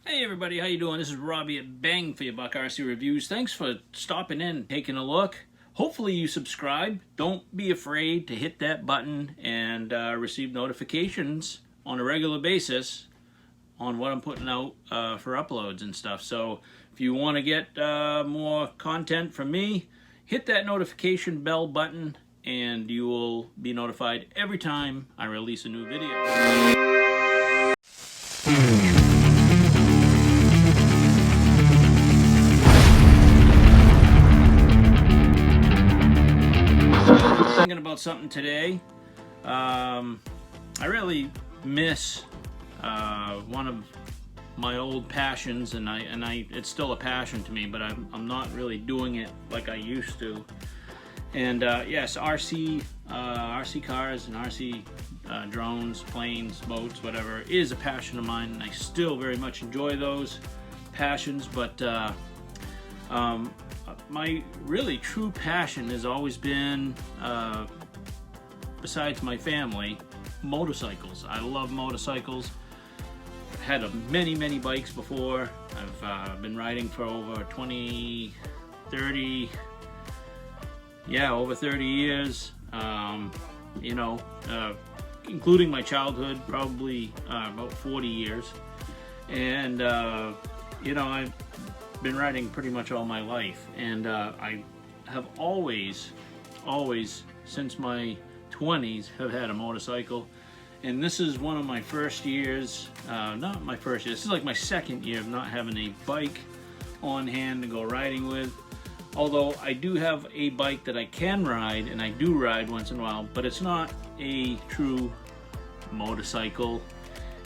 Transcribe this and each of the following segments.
Hey everybody, how you doing? This is Robbie at Bang for Your Buck RC Reviews. Thanks for stopping in, taking a look. Hopefully you subscribe. Don't be afraid to hit that button and receive notifications on a regular basis on what I'm putting out for uploads and stuff. So if you want to get more content from me, hit that notification bell button and you will be notified every time I release a new video. Thinking about something today. I really miss one of my old passions, and it's still a passion to me, but I'm not really doing it like I used to. And yes, RC cars and RC drones, planes, boats, whatever, is a passion of mine, and I still very much enjoy those passions. But my really true passion has always been, besides my family, motorcycles. I love motorcycles. I've had many bikes before. I've been riding for over 30 years, including my childhood, probably about 40 years. And I've been riding pretty much all my life, and I have always since my 20s have had a motorcycle. And this is one of my first years, not my first year, this is like my second year of not having a bike on hand to go riding with. Although I do have a bike that I can ride, and I do ride once in a while, but it's not a true motorcycle.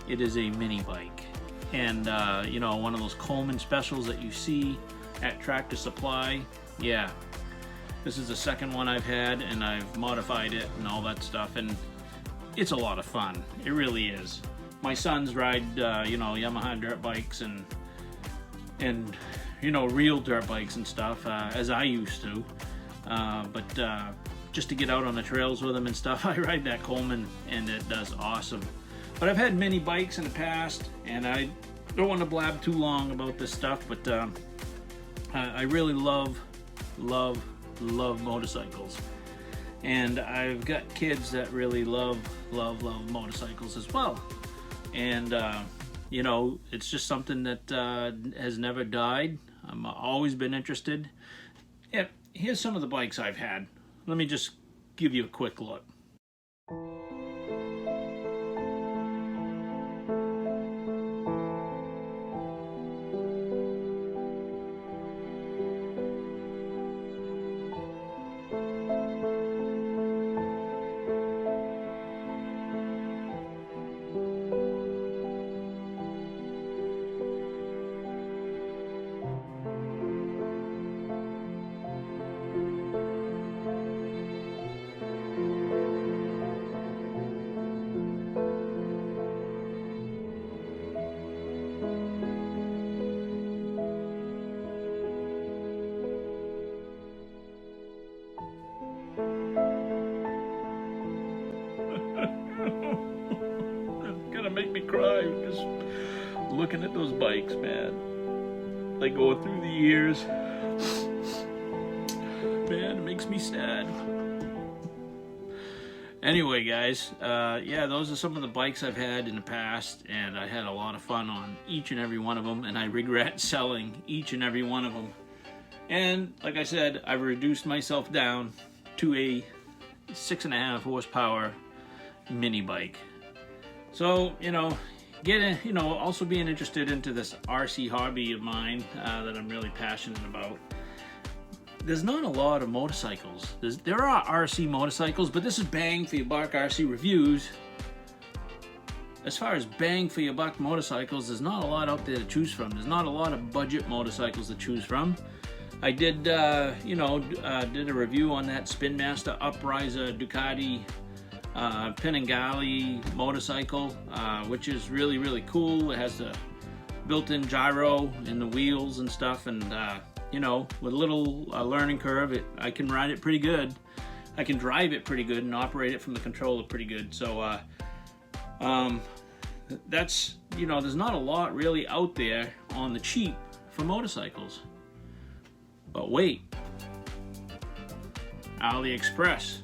It is a mini bike. And one of those Coleman specials that you see at Tractor Supply. Yeah, this is the second one I've had, and I've modified it and all that stuff, and it's a lot of fun. It really is. My sons ride Yamaha dirt bikes and real dirt bikes and stuff, as I used to, but just to get out on the trails with them and stuff, I ride that Coleman, and it does awesome. But I've had many bikes in the past, and I don't want to blab too long about this stuff, but I really love motorcycles. And I've got kids that really love motorcycles as well. And, it's just something that has never died. I've always been interested. Yeah, here's some of the bikes I've had. Let me just give you a quick look. Make me cry just looking at those bikes, man. They go through the years, man, it makes me sad. Anyway, guys, yeah, those are some of the bikes I've had in the past, and I had a lot of fun on each and every one of them, and I regret selling each and every one of them. And like I said, I've reduced myself down to a 6.5 horsepower mini bike. So, also being interested into this RC hobby of mine that I'm really passionate about. There's not a lot of motorcycles. There are RC motorcycles, but this is Bang for Your Buck RC Reviews. As far as Bang for Your Buck motorcycles, there's not a lot out there to choose from. There's not a lot of budget motorcycles to choose from. I did, did a review on that Spin Master Upriser Ducati Panigale motorcycle, which is really cool. It has the built-in gyro in the wheels and stuff, and with a little learning curve, I can ride it pretty good. I can drive it pretty good and operate it from the controller pretty good. So that's, you know, there's not a lot really out there on the cheap for motorcycles. But wait, AliExpress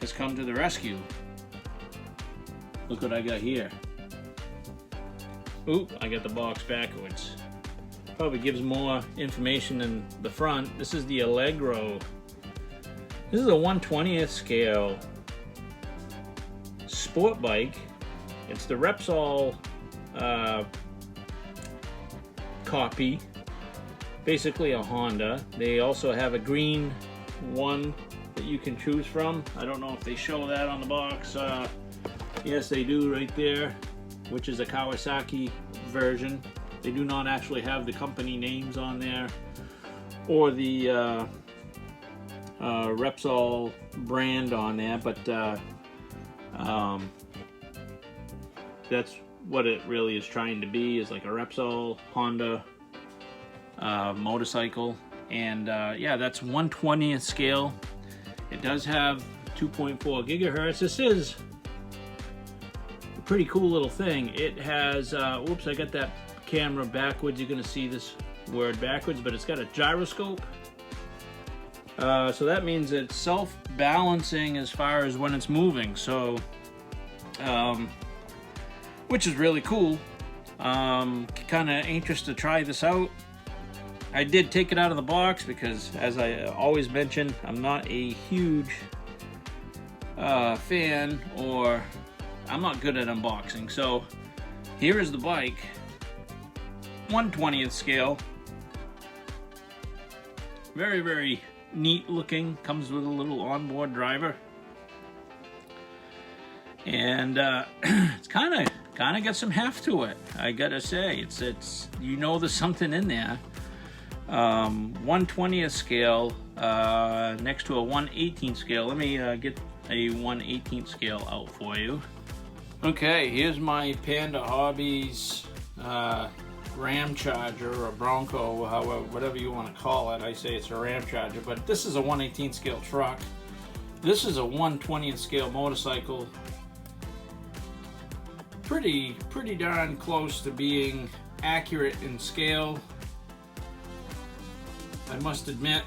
has come to the rescue. Look what I got here. Oop, I got the box backwards. Probably gives more information than the front. This is the Allegro. This is a 1/20th scale sport bike. It's the Repsol copy. Basically a Honda. They also have a green one that you can choose from. I don't know if they show that on the box. Yes, they do right there, which is a Kawasaki version. They do not actually have the company names on there or the Repsol brand on there, but that's what it really is trying to be, is like a Repsol Honda motorcycle. And yeah, that's 1/20th scale. It does have 2.4 gigahertz. This is a pretty cool little thing. It has, whoops, I got that camera backwards. You're gonna see this word backwards, but it's got a gyroscope. So that means it's self-balancing as far as when it's moving. So, which is really cool. Kind of anxious to try this out. I did take it out of the box because, as I always mention, I'm not a huge fan, or I'm not good at unboxing. So here is the bike, 1/20th scale. Very, very neat looking. Comes with a little onboard driver, and it's kind of got some heft to it. I gotta say, it's you know, there's something in there. 1/20th scale next to a 1/18th scale. Let me get a 1/18th scale out for you. Okay, here's my Panda Hobbies Ram Charger or Bronco, however, whatever you want to call it. I say it's a Ram Charger, but this is a 1/18th scale truck. This is a 1/20th scale motorcycle. Pretty darn close to being accurate in scale, I must admit.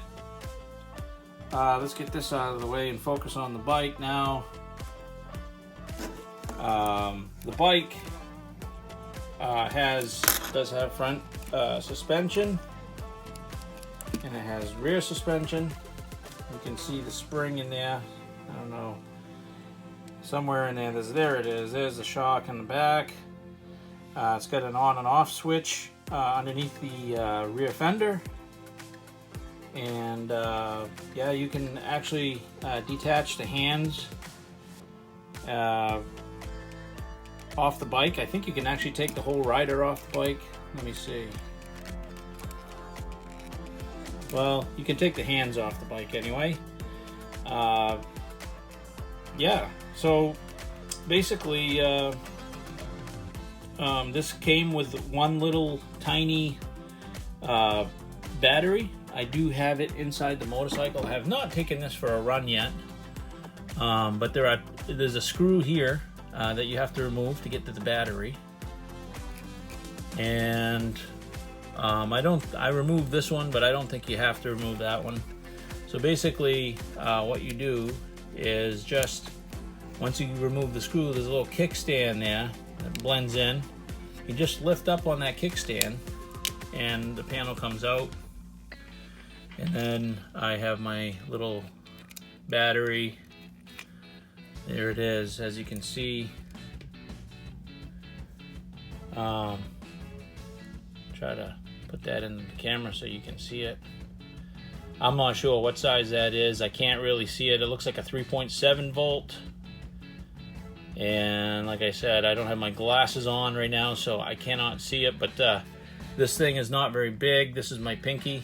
Let's get this out of the way and focus on the bike now. The bike does have front suspension, and it has rear suspension. You can see the spring in there. I don't know, somewhere in there. There it is. There's the shock in the back. It's got an on and off switch underneath the rear fender. And yeah, you can actually detach the hands off the bike. I think you can actually take the whole rider off the bike. Let me see. Well, you can take the hands off the bike anyway. Yeah, so basically this came with one little tiny battery. I do have it inside the motorcycle. I have not taken this for a run yet, but there's a screw here that you have to remove to get to the battery, and I removed this one, but I don't think you have to remove that one. So basically, what you do is just, once you remove the screw, there's a little kickstand there that blends in. You just lift up on that kickstand, and the panel comes out. And then I have my little battery. There it is, as you can see. Try to put that in the camera so you can see it. I'm not sure what size that is. I can't really see it. It looks like a 3.7 volt. And like I said, I don't have my glasses on right now, so I cannot see it. But this thing is not very big. This is my pinky.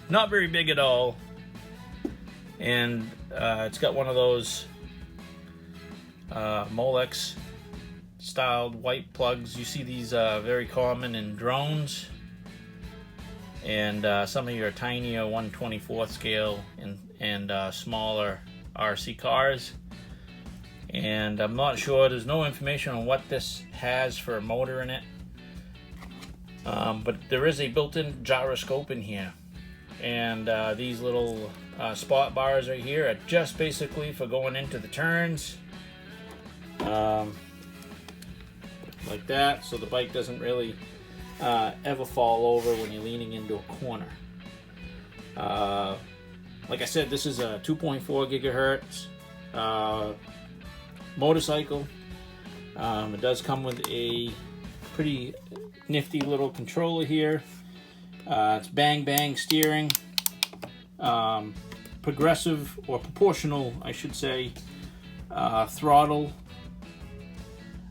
Not very big at all. And it's got one of those Molex styled white plugs. You see these very common in drones, and some of your tinier 1/24th scale and smaller RC cars. and I'm not sure, there's no information on what this has for a motor in it, but there is a built-in gyroscope in here, and these little spot bars right here are just basically for going into the turns, like that, so the bike doesn't really ever fall over when you're leaning into a corner. Like I said, this is a 2.4 gigahertz motorcycle. It does come with a pretty nifty little controller here. It's bang bang steering, progressive or proportional, I should say, throttle.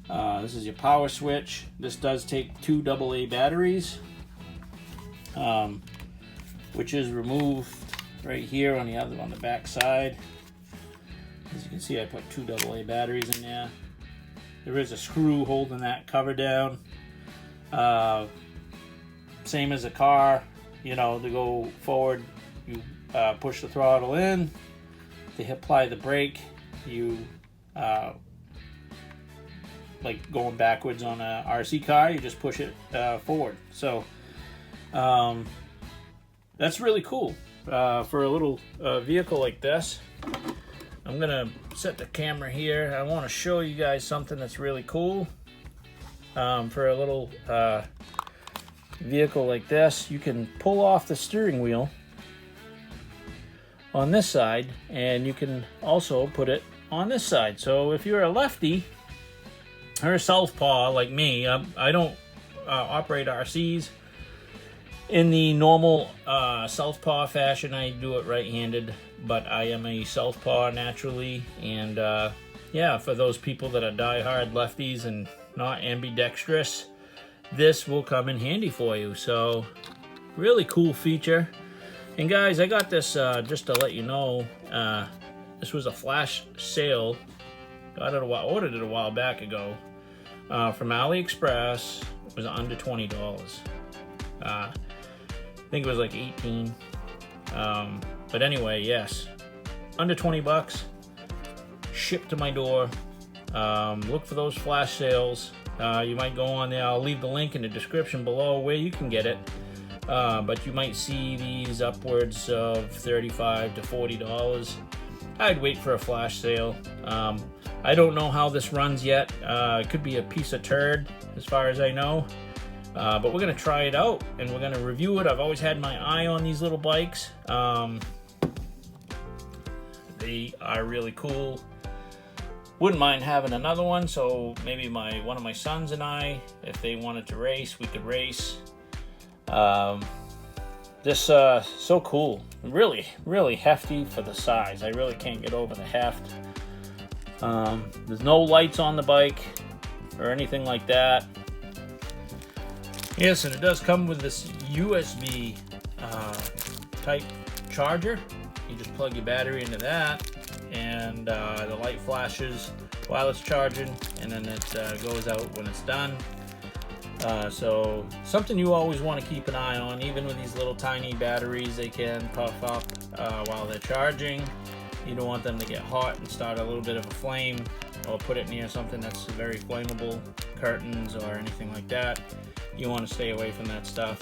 This is your power switch. This does take 2 AA batteries, which is removed right here on the back side. As you can see, I put 2 AA batteries in there. There is a screw holding that cover down. Same as a car, you know, to go forward, you push the throttle in. To apply the brake, you like going backwards on a RC car, you just push it forward. So that's really cool for a little vehicle like this. I'm gonna set the camera here. I want to show you guys something that's really cool. For a little vehicle like this, you can pull off the steering wheel on this side, and you can also put it on this side. So if you're a lefty or a southpaw like me, I don't operate RCs in the normal southpaw fashion. I do it right-handed, but I am a southpaw naturally, and yeah, for those people that are die-hard lefties and not ambidextrous, this will come in handy for you. So really cool feature. And guys, I got this just to let you know, this was a flash sale. Ordered it a while back ago from AliExpress. It was under $20. I think it was like 18. But anyway, yes, under 20 bucks, shipped to my door. Look for those flash sales. You might go on there. I'll leave the link in the description below where you can get it. But you might see these upwards of $35 to $40. I'd wait for a flash sale. I don't know how this runs yet. It could be a piece of turd as far as I know. But we're gonna try it out and we're gonna review it. I've always had my eye on these little bikes. They are really cool. Wouldn't mind having another one, so maybe one of my sons and I, if they wanted to race, we could race. This so cool. Really hefty for the size. I really can't get over the heft. There's no lights on the bike or anything like that. Yes, and it does come with this USB type charger. You just plug your battery into that, and the light flashes while it's charging, and then it goes out when it's done. So something you always want to keep an eye on. Even with these little tiny batteries, they can puff up while they're charging. You don't want them to get hot and start a little bit of a flame, or put it near something that's very flammable, curtains or anything like that. You want to stay away from that stuff.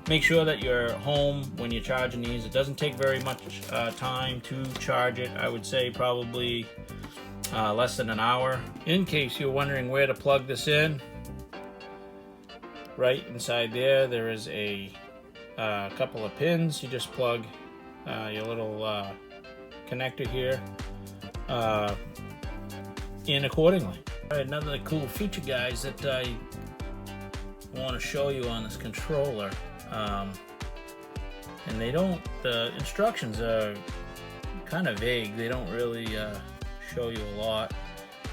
Make sure that you're home when you're charging these. It doesn't take very much time to charge it. I would say probably less than an hour. In case you're wondering where to plug this in, right inside there is a couple of pins. You just plug your little connector here in accordingly. All right, another cool feature, guys, that I want to show you on this controller, and the instructions are kind of vague. They don't really show you a lot.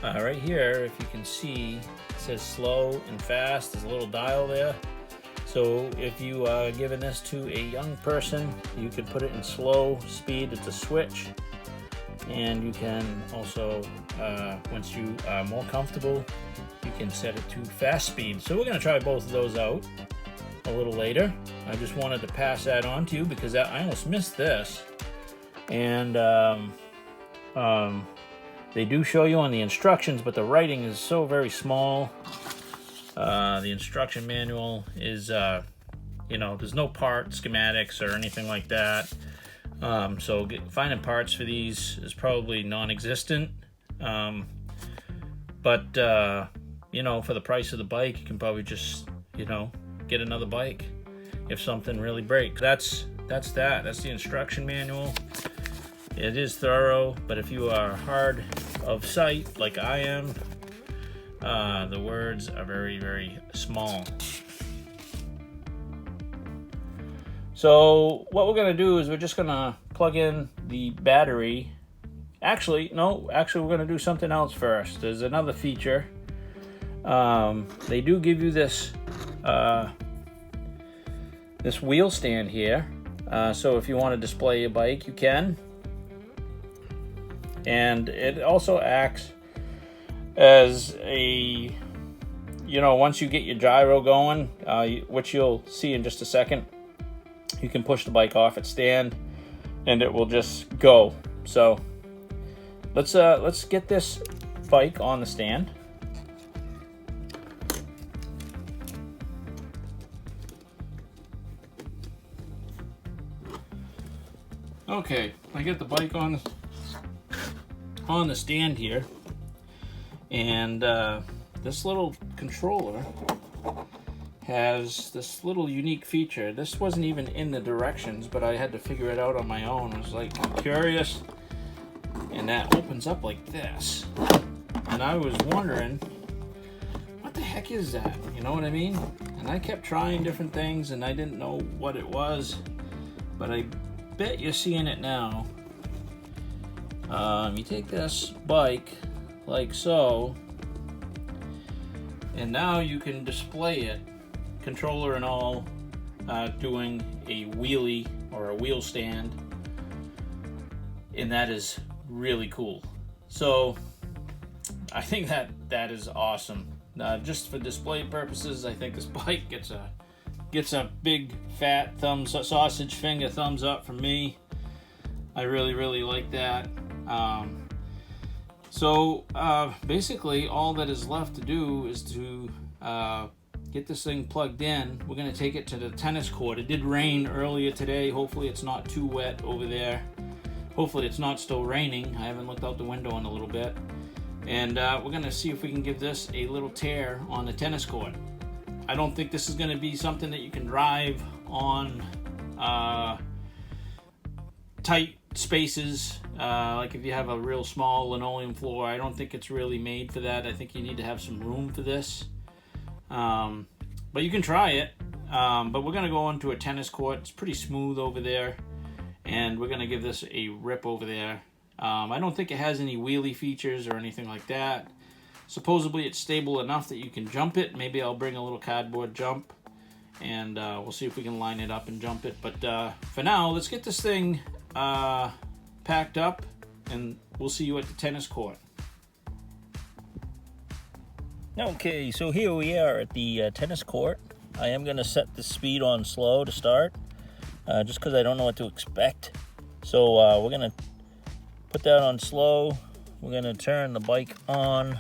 Right here, if you can see, it says slow and fast. There's a little dial there. So if you are giving this to a young person, you can put it in slow speed. It's a switch. And you can also, once you are more comfortable, you can set it to fast speed. So we're going to try both of those out a little later. I just wanted to pass that on to you because I almost missed this. And They do show you on the instructions, but the writing is so very small. The instruction manual is, you know, there's no part schematics or anything like that. So finding parts for these is probably non-existent. But you know, for the price of the bike, you can probably just, you know, get another bike if something really breaks. That's the instruction manual. It is thorough, but if you are hard of sight like I am, the words are very, very small. So what we're gonna do is we're just gonna plug in the battery. Actually, we're gonna do something else first. There's another feature. They do give you this this wheel stand here. So if you want to display your bike, you can. And it also acts as a, you know, once you get your gyro going, which you'll see in just a second, you can push the bike off its stand and it will just go. So let's get this bike on the stand. Okay, I get the bike on the stand here, and this little controller has this little unique feature. This wasn't even in the directions, but I had to figure it out on my own. I was like curious, and that opens up like this. And I was wondering, what the heck is that? You know what I mean? And I kept trying different things, and I didn't know what it was, but I bet you're seeing it now. You take this bike like so, and now you can display it, controller and all, doing a wheelie or a wheel stand, and that is really cool. So I think that is awesome. Just for display purposes, I think this bike gets a big fat sausage finger thumbs up from me. I really like that. So basically all that is left to do is to get this thing plugged in. We're going to take it to the tennis court. It did rain earlier today. Hopefully it's not too wet over there. Hopefully it's not still raining. I haven't looked out the window in a little bit. And we're going to see if we can give this a little tear on the tennis court. I don't think this is going to be something that you can drive on tight spaces, like if you have a real small linoleum floor. I don't think it's really made for that. I think you need to have some room for this. But you can try it. But we're going to go onto a tennis court. It's pretty smooth over there. And we're going to give this a rip over there. I don't think it has any wheelie features or anything like that. Supposedly it's stable enough that you can jump it. Maybe I'll bring a little cardboard jump, and we'll see if we can line it up and jump it. But for now, let's get this thing packed up, and we'll see you at the tennis court. Okay, so here we are at the tennis court. I am going to set the speed on slow to start, just because I don't know what to expect. So we're going to put that on slow. We're going to turn the bike on.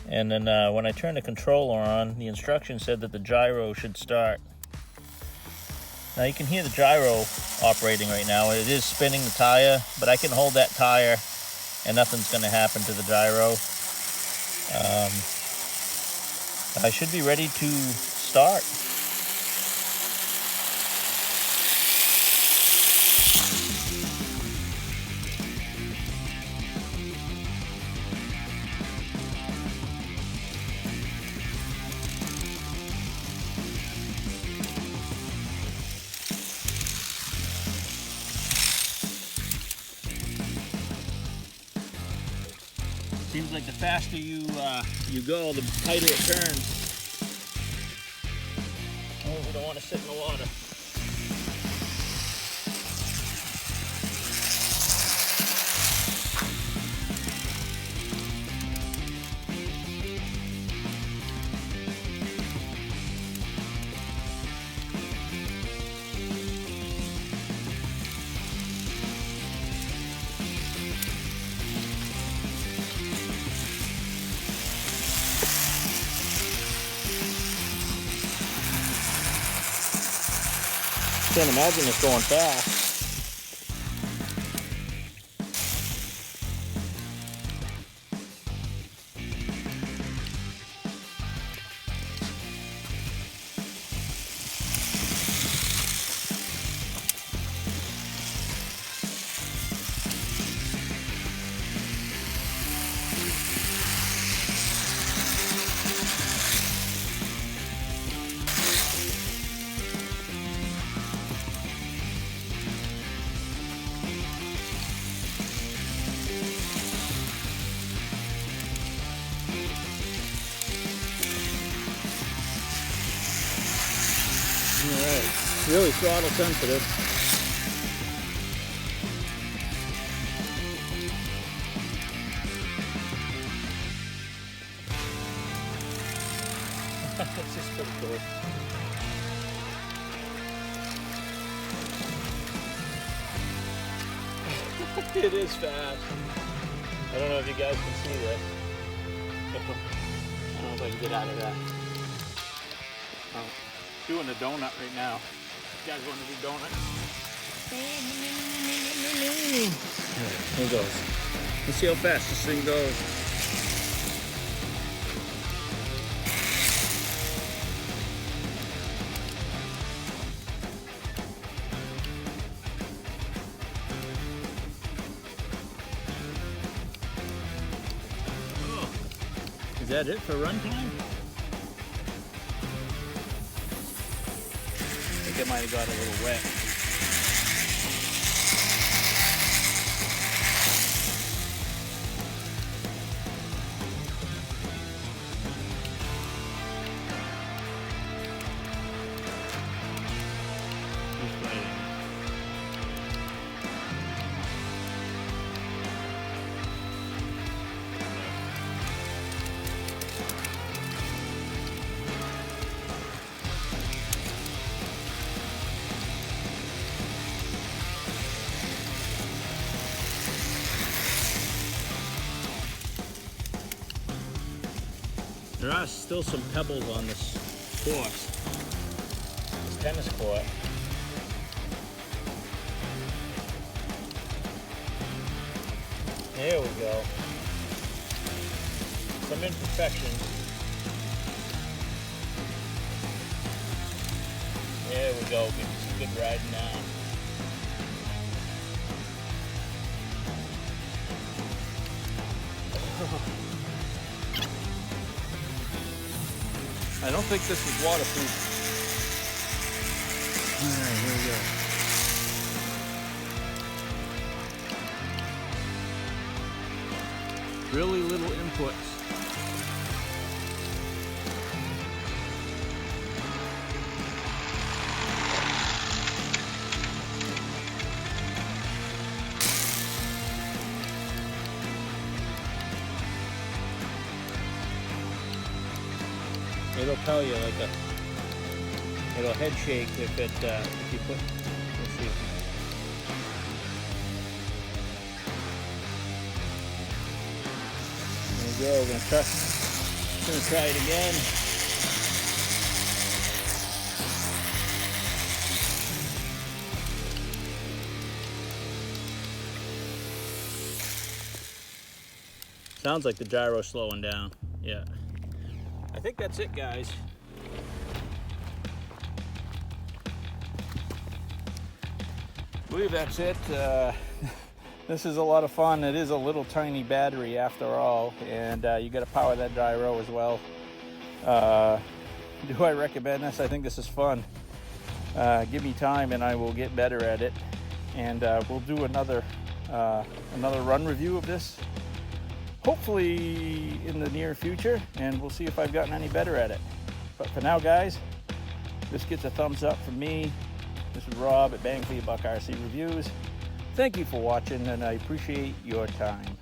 And then when I turn the controller on, the instruction said that the gyro should start. Now you can hear the gyro operating right now. It is spinning the tire, but I can hold that tire and nothing's going to happen to the gyro. I should be ready to start. Seems like the faster you go, the tighter it turns. Oh, we don't want to sit in the water. Can't imagine it's going fast. Alright, really throttle sensitive. That's just pretty cool. It is fast. I don't know if you guys can see this. I don't know if I can get out of that. Oh. Doing a donut right now. You guys want to do donuts? Here it goes. Let's see how fast this thing goes. Oh. Is that it for runtime? It might have got a little wet. There are still some pebbles on this course, this tennis court. There we go. Some imperfections. There we go. Good riding now. I don't think this is waterproof. Alright, here we go. Really little inputs. It'll tell you like it'll head shake if you put, let's see. There we go, we're gonna try it again. Sounds like the gyro's slowing down, yeah. I think that's it, guys. I believe that's it. This is a lot of fun. It is a little tiny battery after all, and you got to power that gyro as well. Do I recommend this? I think this is fun. Give me time and I will get better at it, and we'll do another run review of this, hopefully in the near future, and we'll see if I've gotten any better at it. But for now, guys, this gets a thumbs up from me. This is Rob at Bang for Your Buck RC Reviews. Thank you for watching, and I appreciate your time.